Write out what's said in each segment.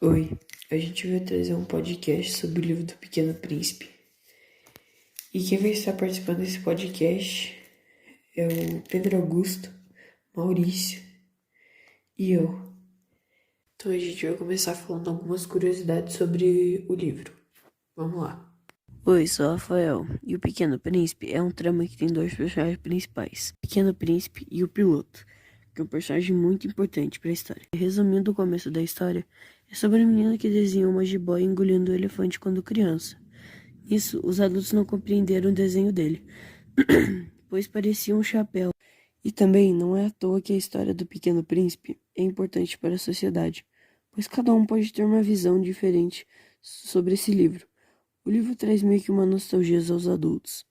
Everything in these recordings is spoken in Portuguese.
Oi, a gente veio trazer um podcast sobre o livro do Pequeno Príncipe. E quem vai estar participando desse podcast é o Pedro Augusto, Maurício e eu. Então a gente vai começar falando algumas curiosidades sobre o livro. Vamos lá. Oi, sou o Rafael, e o Pequeno Príncipe é um trama que tem dois personagens principais, o Pequeno Príncipe e o Piloto, que é um personagem muito importante para a história. Resumindo o começo da história, é sobre a menina que desenha uma jiboia engolindo um elefante quando criança. Isso, os adultos não compreenderam o desenho dele, pois parecia um chapéu. E também não é à toa que a história do Pequeno Príncipe é importante para a sociedade, pois cada um pode ter uma visão diferente sobre esse livro. O livro traz meio que uma nostalgia aos adultos.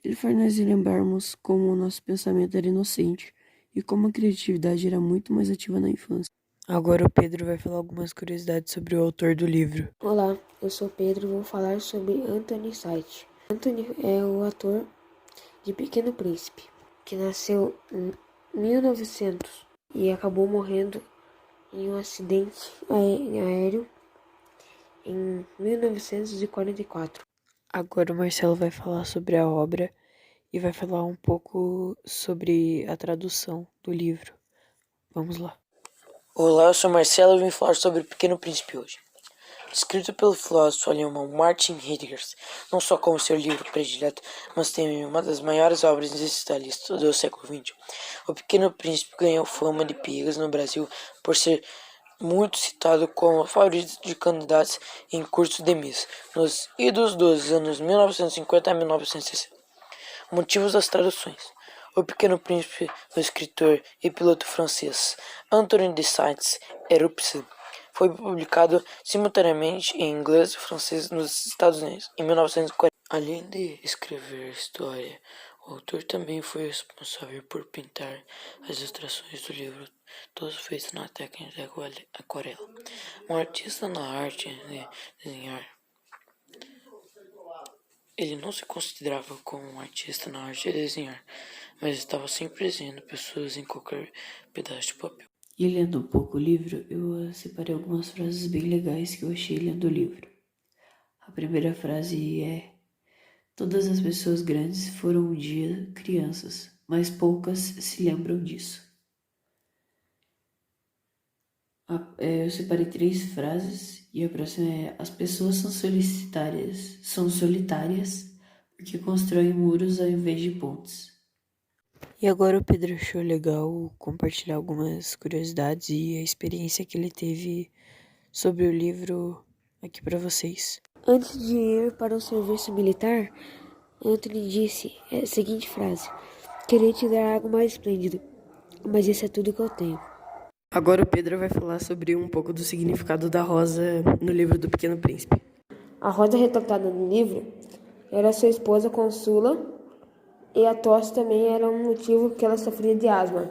Ele faz nós lembrarmos como o nosso pensamento era inocente e como a criatividade era muito mais ativa na infância. Agora o Pedro vai falar algumas curiosidades sobre o autor do livro. Olá, eu sou Pedro e vou falar sobre Anthony Saint. Anthony é o ator de Pequeno Príncipe, que nasceu em 1900 e acabou morrendo em um acidente aéreo em 1944. Agora o Marcelo vai falar sobre a obra e vai falar um pouco sobre a tradução do livro. Vamos lá. Olá, eu sou Marcelo e vim falar sobre O Pequeno Príncipe hoje. Escrito pelo filósofo alemão Martin Heidegger, não só como seu livro predileto, mas também uma das maiores obras existencialistas do século XX. O Pequeno Príncipe ganhou fama de piegas no Brasil por ser muito citado como favorito de candidatos em cursos de Miss nos idos dos anos 1950 a 1960. Motivos das traduções. O Pequeno Príncipe, do escritor e piloto francês Anthony de Saint-Exupéry, foi publicado simultaneamente em inglês e francês nos Estados Unidos em 1940. Além de escrever a história, o autor também foi responsável por pintar as ilustrações do livro, todos feitos na técnica de aquarela. Um artista na arte de desenhar. Ele não se considerava como um artista na arte de desenhar, mas estava sempre desenhando pessoas em qualquer pedaço de papel. E lendo um pouco o livro, eu separei algumas frases bem legais que eu achei lendo o livro. A primeira frase é: todas as pessoas grandes foram um dia crianças, mas poucas se lembram disso. Eu separei 3 frases e a próxima é: as pessoas são solitárias porque constroem muros ao invés de pontes. E agora o Pedro achou legal compartilhar algumas curiosidades e a experiência que ele teve sobre o livro aqui para vocês. Antes de ir para o serviço militar, Anthony disse a seguinte frase: queria te dar algo mais esplêndido, mas isso é tudo que eu tenho. Agora o Pedro vai falar sobre um pouco do significado da rosa no livro do Pequeno Príncipe. A rosa retratada no livro era sua esposa Consula, e a tosse também era um motivo que ela sofria de asma.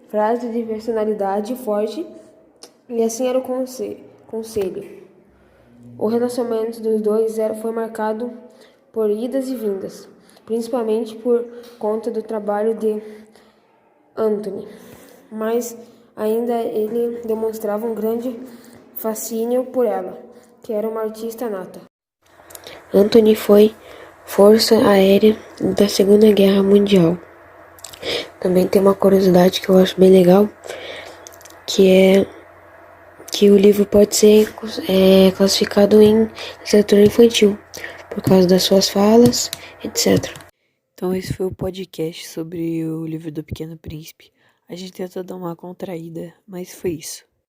Frase de personalidade forte, e assim era o conselho. O relacionamento dos dois foi marcado por idas e vindas, principalmente por conta do trabalho de Anthony, mas ainda ele demonstrava um grande fascínio por ela, que era uma artista nata. Anthony foi Força Aérea da Segunda Guerra Mundial. Também tem uma curiosidade que eu acho bem legal, que é que o livro pode ser classificado em literatura infantil, por causa das suas falas, etc. Então esse foi o podcast sobre o livro do Pequeno Príncipe. A gente tentou dar uma contraída, mas foi isso.